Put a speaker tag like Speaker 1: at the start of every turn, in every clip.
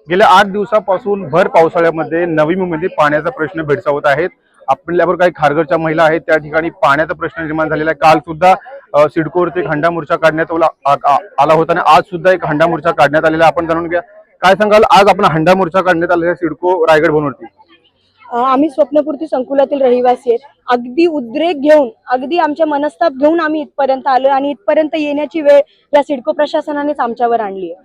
Speaker 1: गेल्या 8 दिवसापासून भर पावसाळ्यामध्ये नवी मुंबईमध्ये पाण्याचा प्रश्न भेडसावत आहेत। आपल्यावर काही खारघरच्या महिला आहेत, त्या ठिकाणी पाण्याचा प्रश्न निर्माण झालेला आहे। काल सुद्धा सिडकोवरती एक हंडा मोर्चा काढण्यात आला होता आणि आज सुद्धा एक हंडा मोर्चा काढण्यात आलेला आहे। आपण जाणून घ्या काय सांगाल, आज आपण हंडा मोर्चा काढण्यात आलेला सिडको रायगड भवनवरती।
Speaker 2: आम्ही स्वप्नपूर्ती संकुलातील रहिवासी आहेत। अगदी उद्रेक घेऊन, अगदी आमच्या मनस्ताप घेऊन आम्ही इथपर्यंत आलो आणि इथपर्यंत येण्याची वेळ या सिडको प्रशासनानेच आमच्यावर आणली आहे।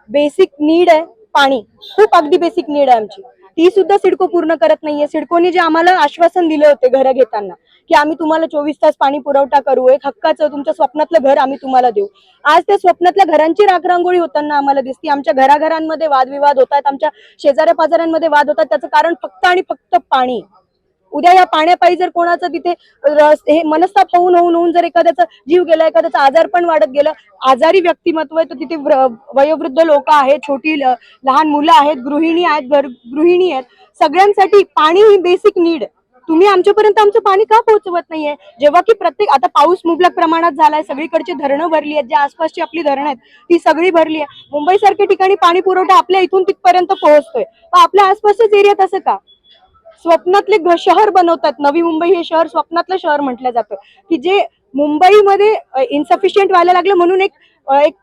Speaker 2: बेसिक नीड आहे पाणी, खूप अगदी बेसिक नीड आहे आमची, ती सुद्धा सिडको पूर्ण करत नाहीये। सिडकोने जे आम्हाला आश्वासन दिले होते घर घेताना की आम्ही तुम्हाला 24 तास पाणी पुरवठा करू, एक हक्काचं तुमच्या स्वप्नातलं घर आम्ही तुम्हाला देऊ, आज त्या स्वप्नातल्या घरांची राखरांगोळी होताना आम्हाला दिसते। आमच्या घराघरांमध्ये वादविवाद होतात, आमच्या शेजाऱ्या पाजाऱ्यांमध्ये वाद होतात, त्याचं कारण फक्त आणि फक्त पाणी। उद्या या पाण्यापायी जर कोणाचं तिथे हे मनस्ताप होऊन जर एखाद्याचा जीव गेला, एखाद्याचा आजार पण वाढत गेलं, आजारी व्यक्तिमत्व आहे तर तिथे वयोवृद्ध लोक आहेत, छोटी लहान मुलं आहेत, गृहिणी आहेत, गृहिणी आहेत, सगळ्यांसाठी पाणी ही बेसिक नीड। तुम्ही आमच्यापर्यंत आमचं पाणी का पोहोचवत नाहीये? जेव्हा की प्रत्येक आता पाऊस मुबलक प्रमाणात झालाय, सगळीकडची धरणं भरली आहेत, ज्या आसपासची आपली धरणं आहेत ती सगळी भरली आहे। मुंबई सारख्या ठिकाणी पाणी पुरवठा आपल्या इथून तिथपर्यंत पोहोचतोय, पण आपल्या आसपासच्याच एरियात असं का? स्वप्नातले शहर बनवतात, नवी मुंबई हे शहर स्वप्नातलं शहर म्हटलं जातं की जे मुंबईमध्ये इन्सफिशियंट व्हायला लागलं म्हणून एक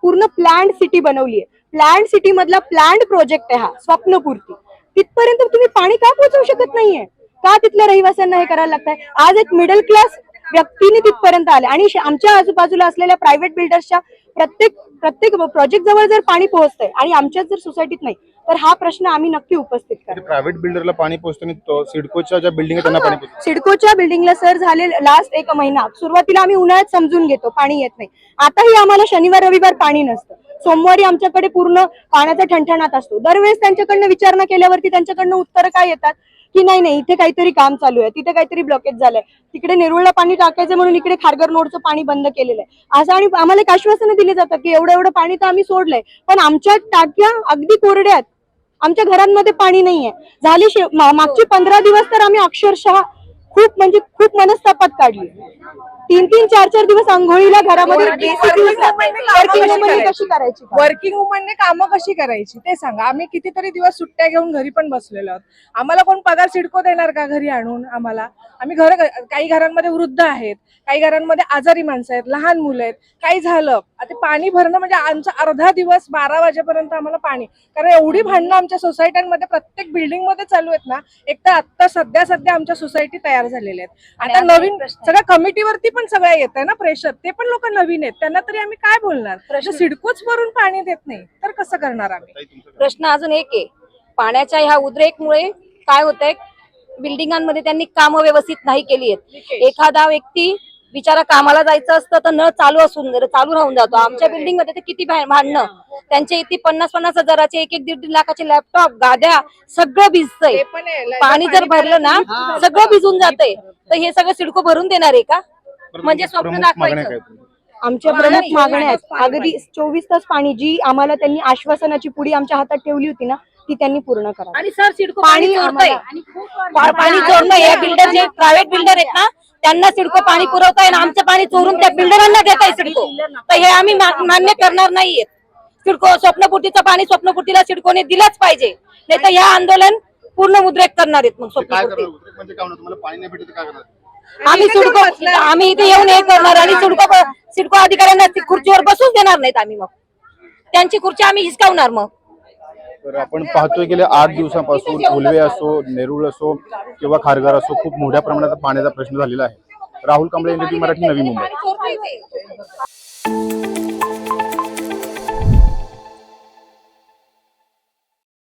Speaker 2: पूर्ण प्लॅन्ड सिटी बनवली आहे। प्लॅन्ड सिटी मधला प्लॅन्ड प्रोजेक्ट आहे हा स्वप्नपूर्ती। तिथपर्यंत तुम्ही पाणी का पोहोचवू शकत नाहीये? का तिथल्या रहिवाशांना हे करायला लागतंय? आज एक मिडल क्लास व्यक्तीने तिथपर्यंत आले आणि आमच्या आजूबाजूला असलेल्या प्रायव्हेट बिल्डर्सच्या प्रत्येक प्रोजेक्ट जवळ जर पाणी पोहोचतंय आणि आमच्याच जर सोसायटीत नाही, तर हा प्रश्न आम्ही नक्की उपस्थित करू।
Speaker 1: प्रायव्हेट बिल्डरला पाणी पोहोचतो, सिडकोच्या ज्या बिल्डिंग त्यांना पाणी पोहोचतं।
Speaker 2: सिडकोच्या बिल्डिंगला सर झाले लास्ट 1 महिना, सुरुवातीला आम्ही उन्हाळ्यात समजून घेतो पाणी येत नाही, आताही आम्हाला शनिवार रविवार पाणी नसतं, सोमवारी आमच्याकडे पूर्ण पाण्याचा ठणठणाट असतो। दरवेळेस त्यांच्याकडनं विचारणा केल्यावरती त्यांच्याकडनं उत्तर काय येतात की नाही इथे काहीतरी काम चालू आहे, तिथे काहीतरी ब्लॉकेज झालंय, तिकडे नेरुळला पाणी टाकायचं म्हणून इकडे खारघर नोडचं पाणी बंद केलेलं आहे असं, आणि आम्हाला एक आश्वासनं दिली जातात की एवढं पाणी तर आम्ही सोडलंय, पण आमच्या टाक्या अगदी कोरड्या आहेत, आमच्या घरांमध्ये पाणी नाहीये। झाली मागचे 15 दिवस तर आम्ही अक्षरशः खूप मनस्तापात काढली। 3-3, 4-4 दिवस आंघोळीला घरामध्ये कशी करायची,
Speaker 3: वर्किंग वुमनने कामं कशी करायची ते सांगा। आम्ही कितीतरी दिवस सुट्ट्या घेऊन घरी पण बसलेलो आहोत, आम्हाला कोण पगार सिडको देणार का घरी आणून आम्हाला? आम्ही काही घरांमध्ये वृद्ध आहेत, काही घरांमध्ये आजारी माणसं आहेत, लहान मुलं आहेत, काही झालं आता पाणी भरणं म्हणजे आमचा अर्धा दिवस 12 वाजेपर्यंत आम्हाला पाणी, कारण एवढी भांडणं आमच्या सोसायट्यांमध्ये प्रत्येक बिल्डिंग मध्ये चालू आहेत ना। एक तर आता सध्या आमच्या सोसायटी तयार झालेल्या आहेत, आता नवीन सगळ्या कमिटीवरती पण सगळं येत आहे ना प्रेशर, ते पण लोक नवीन आहेत, त्यांना तरी आम्ही काय बोलणार? सिडकोच भरून पाणी देत नाही तर कसं करणार आम्ही?
Speaker 4: प्रश्न अजून एक आहे, पाण्याच्या ह्या उद्रेकमुळे काय होतंय, बिल्डिंगांमध्ये त्यांनी कामं व्यवस्थित नाही केली आहेत। एखादा व्यक्ती बिचारा कामाला जायचं असतं तर नळ चालू चालू राहून जातो। आमच्या बिल्डिंग मध्ये तर किती भांडणं, त्यांचे इथे 50-50 हजाराचे, 1-1-1.5 लाखाचे लॅपटॉप, गाद्या, सगळं भिजतंय। पाणी जर भरलं ना सगळं भिजून जातंय, तर हे सगळं सिडको भरून देणार आहे का? म्हणजे स्वप्न दाखवायचं।
Speaker 2: आमच्या प्रमुख मागण्या आहेत, अगदी 24 तास पाणी, जी आम्हाला त्यांनी आश्वासनाची पुडी आमच्या हातात ठेवली होती ना, ती त्यांनी पूर्ण करा।
Speaker 4: आणि सर सिडको पाणी चोरतंय, पाणी चोरणं, हे बिल्डर जे प्रायव्हेट बिल्डर आहेत ना त्यांना सिडको पाणी पुरवताय आणि आमचं पाणी चोरून त्या बिल्डरांना देताय सिडको, तर हे आम्ही मान्य करणार नाहीये। सिडको स्वप्नपूर्तीचं पाणी स्वप्नपूर्तीला सिडकोने दिलाच पाहिजे, नाही तर हे आंदोलन पूर्ण उद्रेक करणार आहेत। मग स्वप्नपूर्ती आम्ही इथे येऊन हे करणार आणि सिडको अधिकाऱ्यांना खुर्चीवर बसूच देणार नाहीत आम्ही, मग त्यांची खुर्ची आम्ही हिसकावणार। मग
Speaker 1: तर आपण पाहतोय गेल्या 8 दिवसांपासून उलवे असो, नेरुळ असो किंवा खारघर असो, खूप मोठ्या प्रमाणात पाण्याचा प्रश्न झालेला आहे। राहुल कांबळे, NDTV मराठी, नवी मुंबई।